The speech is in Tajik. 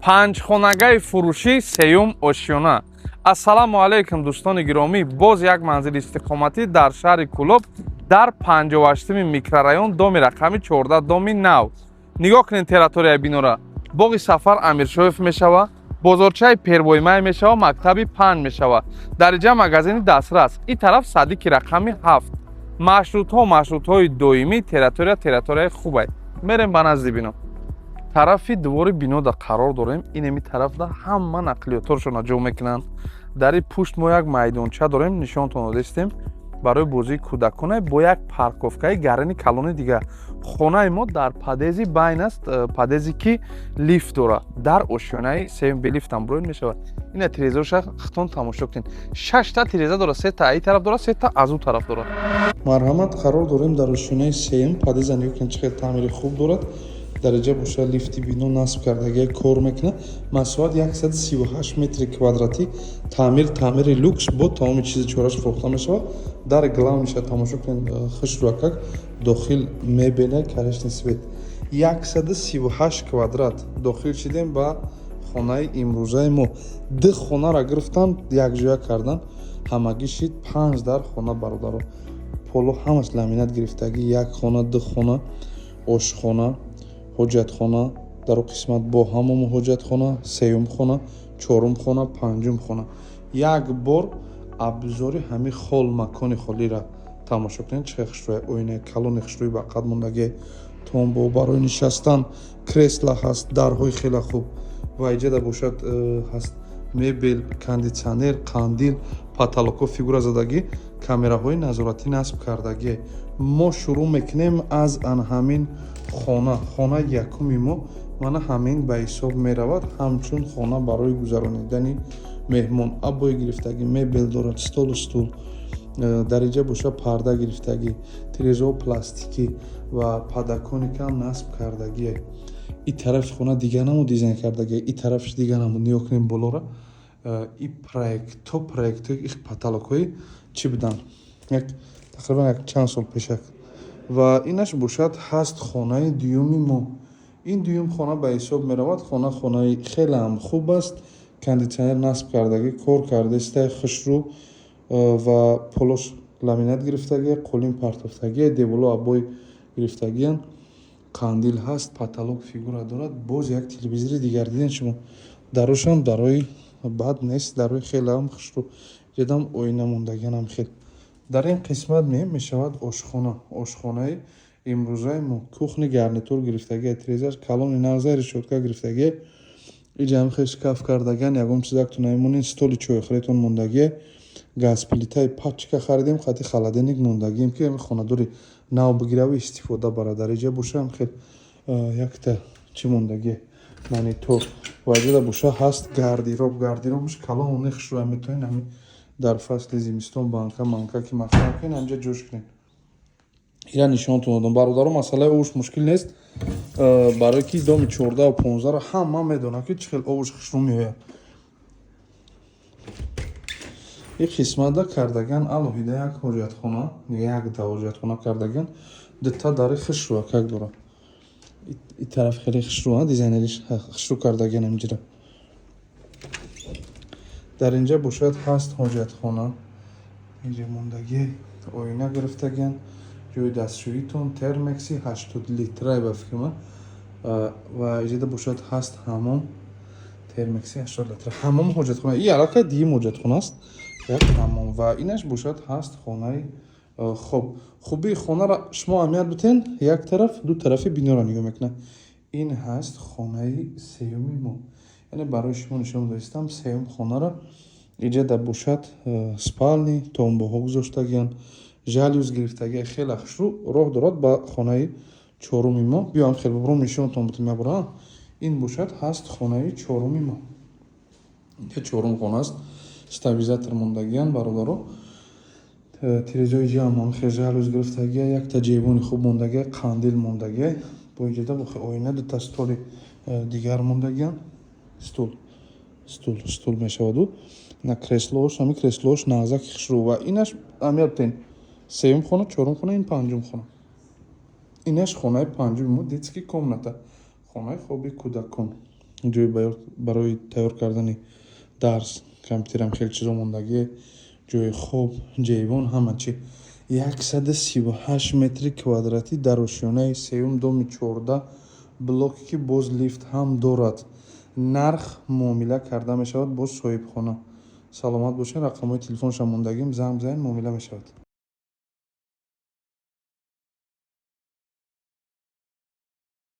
панҷхонагаи фурӯшӣ сеюм ошёна. Ассалому алайкум дӯстони гиромӣ, боз як манзили истиқоматӣ дар шаҳри Кӯлоб дар 58-ми микрорайон доми рақами 14 доми нав. Нигоҳ кунед территорияи бинора. Боғи Сафар Амиршоев мешава, бозорчаи Первоймай мешава, мактаби Пан мешава. Дариҷа магазини Дастрас. И тараф садики рақами 7. Машрутҳои доимӣ, территорияи хубай. Мерем ба назди бино. тарафи дувори бинода қарор дорем. Инеми тарафда ҳама нақлиётҳорошона ҷо мекунанд. Дари пушт мо як майдонча дорем, нишонтон дестем барои бозии кӯдакона бо як парковкаи гарани калони дига. Хонаи мо дар падези байн аст, падезе ки лифт дора. Дар ошёнаи сеюм бе лифтам броин мешавад. Ина тирезаша хитон тамошо кунед. 6 та тиреза дора, 3 та ин тараф дора, 3 та аз он тараф дора. Марҳамат, қарор дорем дар ошёнаи сеюм. Падеза нигоҳ кунед чӣ қадр таъмири хуб дорад. дараҷа боша лифти бино насб кардагие кор мекунад. Масоҳат 138 метри квадратӣ, таъмири люкс бо тамоми чизи чораш фурохта мешавад. Дар главниша тамошо кунед, хушрӯ как дохил мебеле, коричневый свет. 138 квадрат дохил шидем ба хонаи имрӯзаи мо. Ду хонара гирифтан, якҷоя кардан. Ҳамагӣ шид 5 дар хона бародаро. Поло ҳамаш ламинат гирифтагӣ, як хона, ду хона, ошхона, ҳоҷатхона, дар қисмат бо ҳамому ҳоҷатхона, сеюм хона, чорум хона, панҷум хона. Як бор абзори ҳами хол макони холира тамошо кунед. чӣ хушрӯи оинаи калони хушрӯи ба қад мондагие, томбо барои нишастан, кресла ҳаст, дарҳои хеле хуб. Ва иҷада бошад ҳаст мебел, кондитсионер, қандил, потолоко фигура задагӣ, камераҳои назоратӣ насб кардагие. мо шурӯъ мекунем аз анҳамин хона якуми мо мана ҳамин ба ҳисоб меравад, ҳамчун хона барои гузаронидани меҳмон. Абои гирифтагӣ, мебел дорад, столу стул, дариҷа боша парда гирифтагӣ, тирезаҳо пластикӣ ва падаконикам насб кардагие. И тарафи хона дига намо дизайн кардагие, и тарафиш дига намо. Нигоҳ кунем болора. И проектҳои их потолокҳои чӣ будан? Тақрибан як чанд сол пешак. Ва инаш бошад ҳаст хонаи дуюми мо. Ин дуюм хона ба ҳисоб меравад. Хонаи хелеам хуб аст. Кондитсионер насб кардагӣ, кор кардастай хушрӯ ва полош ламинат гирифтагие, қолин партофтагие, деволо абой гирифтагиян, қандил ҳаст, потолок фигура дорад. Боз як телевизори дигар диден шумо. Дарошам дарои бад нест, дарои хелеам хушрӯ. ҷедам оина мондагиянам хел. Дар ин қисмат мешавад ошхонаи имрӯзаи мо. Кухни гарнитур гирифтагие, тирезаш калони навзай решотка гирифтагие. иҷам хел шкаф кардагиан, ягон чизактон намемонед. Столи чойхӯретон мондагие. газплитаи пачка харидем, хати халаденик мондагием ки хонадори нав бигиравӣ истифода барад. Дариҷа бошам хел якта чӣ мондагие, монитор. Ваҷада боша ҳаст гардеробш калон оне хушрӯа метавонед ҳами дар фасли зимистон манка ки махсар кунед, ҳамҷа ҷош кунед. ира нишонтон додам. бародаро масъалаи овуш мушкил нест. барое ки доми 14 ва 15 ҳама медонад ки чӣ хел овуш хушрӯ меояд. ин қисматда кардаган алоҳида як ҳоҷатхона, якда ҳоҷатхона кардаган, дута дари хушрӯа как дорад. и тараф хеле хушрӯа, дизайнериш хушрӯ кардаган амҷира. дар инҷа бошад ҳаст ҳоҷатхона. инҷа мондагӣ оина гирифтаган, ҷои дастшӯитон, термекси 80 литрай ба фикр ман. ва иҷада бошад ҳаст ҳамом, термекси 80 литра. ҳамом ҳоҷатхона. И аллакай дигим ҳоҷатхона аст. як ҳамом ва инаш бошад ҳаст хонаи хоб. хубии хонара шумо аҳамият битен, як тараф, ду тарафи биноро нигоҳ мекунед. ин ҳаст хонаи сеюми мо. яъне барои шумо нишон додистам сеюм хонара. иҷада бошад спални, томбоҳо гузоштагиан, жалюз гирифтагия, хеле хушрӯ роҳ дорад ба хонаи чоруми мо. биём хел бубурам нишонтон бутем мебурам. ин бошад ҳаст хонаи чоруми мо. инҷа чорум хона аст. стабилизатор мондагиян бародаро. тирезаи ҷамъ хел жалюз гирифтагия, якта ҷейвони хуб мондагия, қандил мондагия. бо иҷада бо оина дута столи дигар мондагиян. стул мешаваду. на креслош, ҳами креслош назаки хушрӯ. ва инаш аҳамият битен. сеюм хона, чорум хона, ин панҷум хона. инаш хонаи панҷуми мо детский комната. хонаи хоби кӯдакон. ҷои барои тайёр кардани дарс, компютерам хеле чизо мондагие, ҷои хоб, ҷейвон, ҳама чӣ. 138 метри квадратӣ дар ошёнаи сеюм доми 14 блоке ки боз лифт ҳам дорад. Нарх муомила карда мешавад бо соҳибхона. саломат бошед. Рақамҳои телефонашон мондагием, занг бизанед, муомила мешавад.